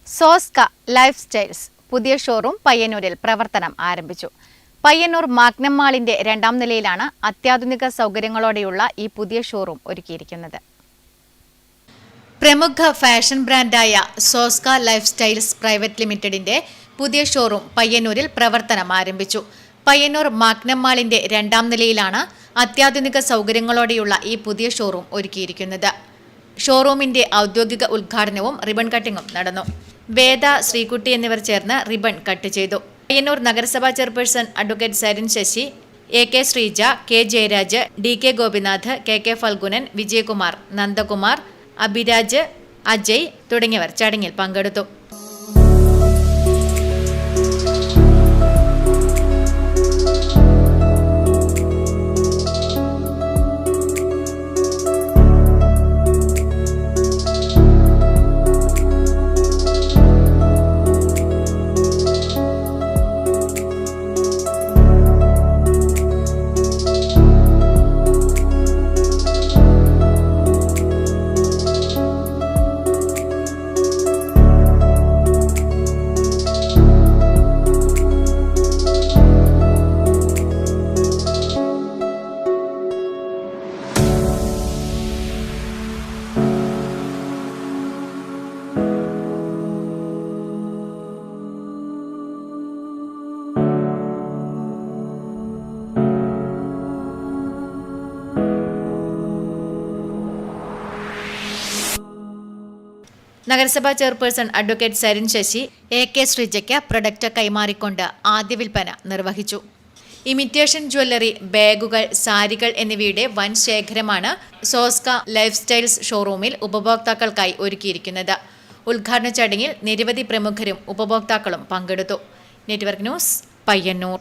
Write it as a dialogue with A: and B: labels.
A: സോസ്ക life styles പുതിയ showroom പയ്യന്നൂരിൽ പ്രവർത്തനം ആരംഭിച്ചു. പയ്യന്നൂർ മാഗ്നം മാളിന്റെ 2ാം നിലയിലാണ് അത്യാധുനിക സൗകര്യങ്ങളോടെയുള്ള ഈ പുതിയ ഷോറൂം ഒരുക്കിയിരിക്കുന്നത്. പ്രമുഖ ഫാഷൻ ബ്രാൻഡായ സോസ്ക ലൈഫ് സ്റ്റൈൽസ് പ്രൈവറ്റ് ലിമിറ്റഡിന്റെ പുതിയ ഷോറൂം പയ്യന്നൂരിൽ പ്രവർത്തനം ആരംഭിച്ചു. പയ്യന്നൂർ മാഗ്നം മാളിന്റെ 2ാം നിലയിലാണ് അത്യാധുനിക സൗകര്യങ്ങളോടെയുള്ള ഈ പുതിയ ഷോറൂം ഒരുക്കിയിരിക്കുന്നത്. ഷോറൂമിന്റെ ഔദ്യോഗിക ഉദ്ഘാടനവും റിബൺ കട്ടിങ്ങും നടന്നു. വേദ, ശ്രീകുട്ടി എന്നിവർ ചേർന്ന് റിബൺ കട്ട് ചെയ്തു. പയ്യന്നൂർ നഗരസഭാ chairperson advocate Sarin Sasi, A K. Sreeja, K. Jayaraj, D K. Gopinath, K. Phalgunan, Vijayakumar, Nandakumar, Abhiraj, Ajay തുടങ്ങിയവർ ചടങ്ങിൽ പങ്കെടുത്തു. നഗരസഭാ chairperson advocate Sarin Sasi, A K. ശ്രീജയ്ക്ക് പ്രൊഡക്റ്റ് കൈമാറിക്കൊണ്ട് ആദ്യ വിൽപ്പന നിർവഹിച്ചു. ഇമിറ്റേഷൻ ജ്വല്ലറി, ബാഗുകൾ, സാരികൾ എന്നിവയുടെ വൻ ശേഖരമാണ് സോസ്ക ലൈഫ് സ്റ്റൈൽസ് ഷോറൂമിൽ ഉപഭോക്താക്കൾക്കായി ഒരുക്കിയിരിക്കുന്നത്. ഉദ്ഘാടന ചടങ്ങിൽ നിരവധി പ്രമുഖരും ഉപഭോക്താക്കളും പങ്കെടുത്തു. Network news, Payyanur.